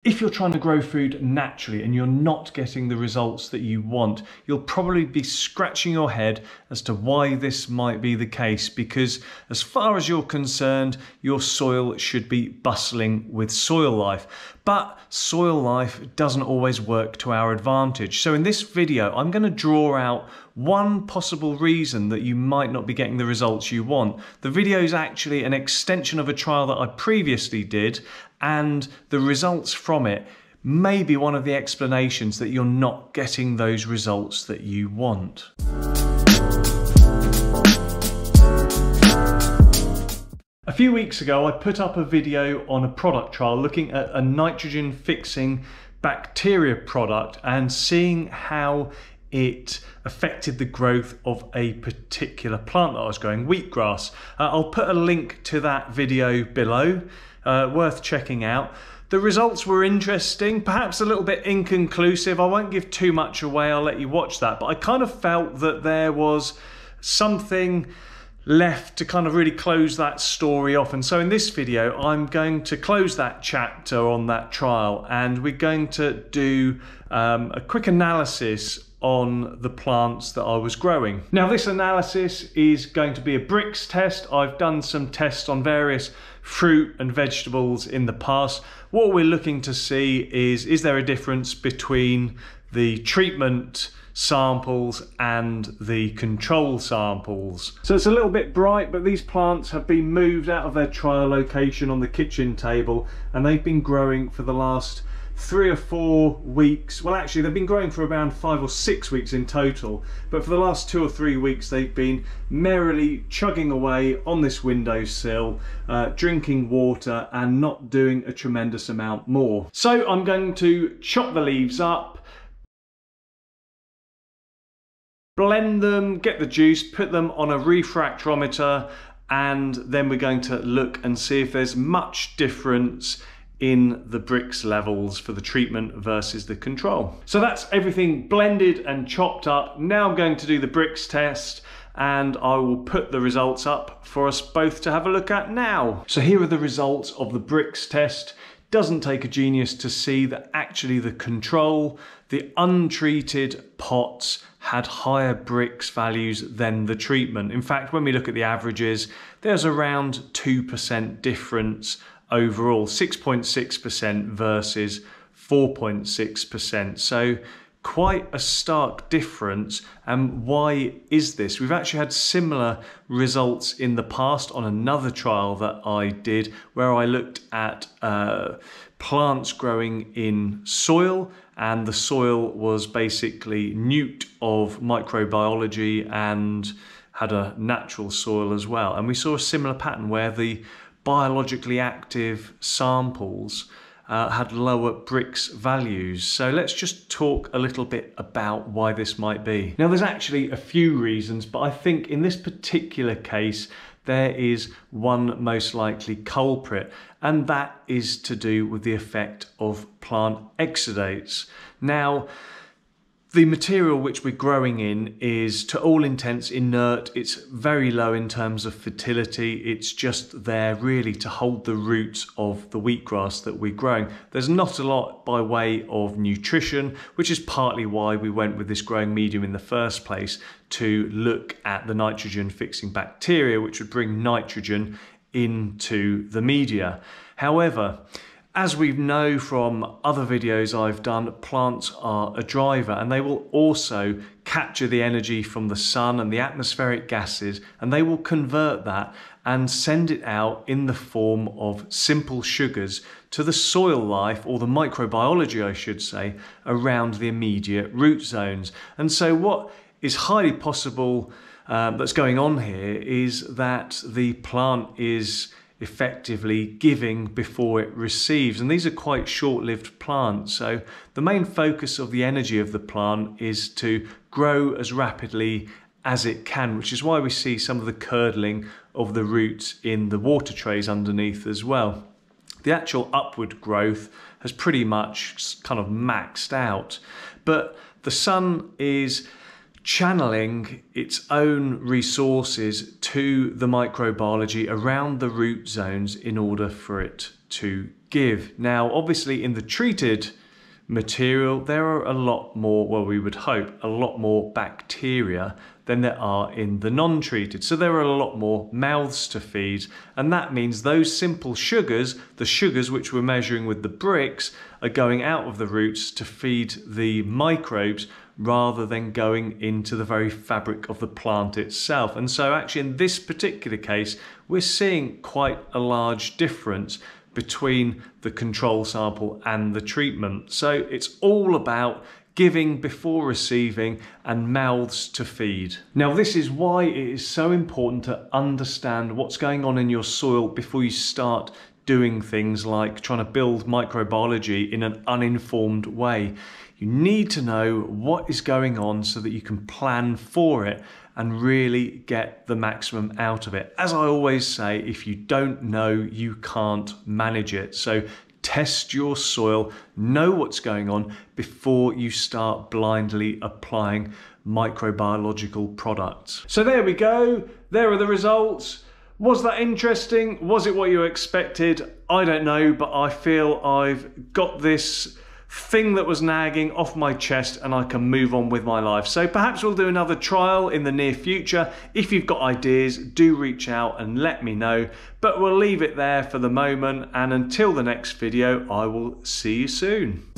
If you're trying to grow food naturally and you're not getting the results that you want, you'll probably be scratching your head as to why this might be the case, because as far as you're concerned, your soil should be bustling with soil life. But soil life doesn't always work to our advantage. So in this video, I'm going to draw out one possible reason that you might not be getting the results you want. The video is actually an extension of a trial that I previously did, and the results from it may be one of the explanations that you're not getting those results that you want. A few weeks ago, I put up a video on a product trial looking at a nitrogen fixing bacteria product and seeing how it affected the growth of a particular plant that I was growing, wheatgrass. I'll put a link to that video below, worth checking out. The results were interesting, perhaps a little bit inconclusive. I won't give too much away, I'll let you watch that, but I kind of felt that there was something left to kind of really close that story off. And so in this video, I'm going to close that chapter on that trial, and we're going to do a quick analysis on the plants that I was growing. Now, this analysis is going to be a Brix test. I've done some tests on various fruit and vegetables in the past. What we're looking to see is there a difference between the treatment samples and the control samples. So it's a little bit bright, but these plants have been moved out of their trial location on the kitchen table, and they've been growing for the last 3 or 4 weeks. Well, actually they've been growing for around 5 or 6 weeks in total, but for the last 2 or 3 weeks they've been merrily chugging away on this windowsill, drinking water and not doing a tremendous amount more. So I'm going to chop the leaves up, blend them, get the juice, put them on a refractometer, and then we're going to look and see if there's much difference in the Brix levels for the treatment versus the control. So that's everything blended and chopped up. Now I'm going to do the Brix test, and I will put the results up for us both to have a look at now. So here are the results of the Brix test. Doesn't take a genius to see that actually the control, the untreated pots, had higher Brix values than the treatment. In fact, when we look at the averages, there's around 2% difference overall, 6.6% versus 4.6%. So quite a stark difference. And why is this? We've actually had similar results in the past on another trial that I did, where I looked at plants growing in soil, and the soil was basically nuked of microbiology and had a natural soil as well. And we saw a similar pattern where the biologically active samples had lower Brix values. So let's just talk a little bit about why this might be. Now, there's actually a few reasons, but I think in this particular case, there is one most likely culprit, and that is to do with the effect of plant exudates. Now, the material which we're growing in is, to all intents, inert. It's very low in terms of fertility. It's just there really to hold the roots of the wheatgrass that we're growing. There's not a lot by way of nutrition, which is partly why we went with this growing medium in the first place, to look at the nitrogen fixing bacteria, which would bring nitrogen into the media. However, as we know from other videos I've done, plants are a driver, and they will also capture the energy from the sun and the atmospheric gases, and they will convert that and send it out in the form of simple sugars to the soil life, or the microbiology I should say, around the immediate root zones. And so what is highly possible that's going on here is that the plant is effectively giving before it receives, and these are quite short-lived plants. So the main focus of the energy of the plant is to grow as rapidly as it can, which is why we see some of the curdling of the roots in the water trays underneath as well. The actual upward growth has pretty much kind of maxed out, but the sun is channeling its own resources to the microbiology around the root zones in order for it to give. Now, obviously in the treated material, there are a lot more, well, we would hope, a lot more bacteria than there are in the non-treated. So there are a lot more mouths to feed, and that means those simple sugars, the sugars which we're measuring with the Brix, are going out of the roots to feed the microbes rather than going into the very fabric of the plant itself. And so actually in this particular case, we're seeing quite a large difference between the control sample and the treatment. So it's all about giving before receiving and mouths to feed. Now, this is why it is so important to understand what's going on in your soil before you start doing things like trying to build microbiology in an uninformed way. You need to know what is going on so that you can plan for it and really get the maximum out of it. As I always say, if you don't know, you can't manage it. So test your soil, know what's going on before you start blindly applying microbiological products. So there we go. There are the results. Was that interesting? Was it what you expected? I don't know, but I feel I've got this thing that was nagging off my chest and I can move on with my life. So perhaps we'll do another trial in the near future. If you've got ideas, do reach out and let me know. But we'll leave it there for the moment, and until the next video, I will see you soon.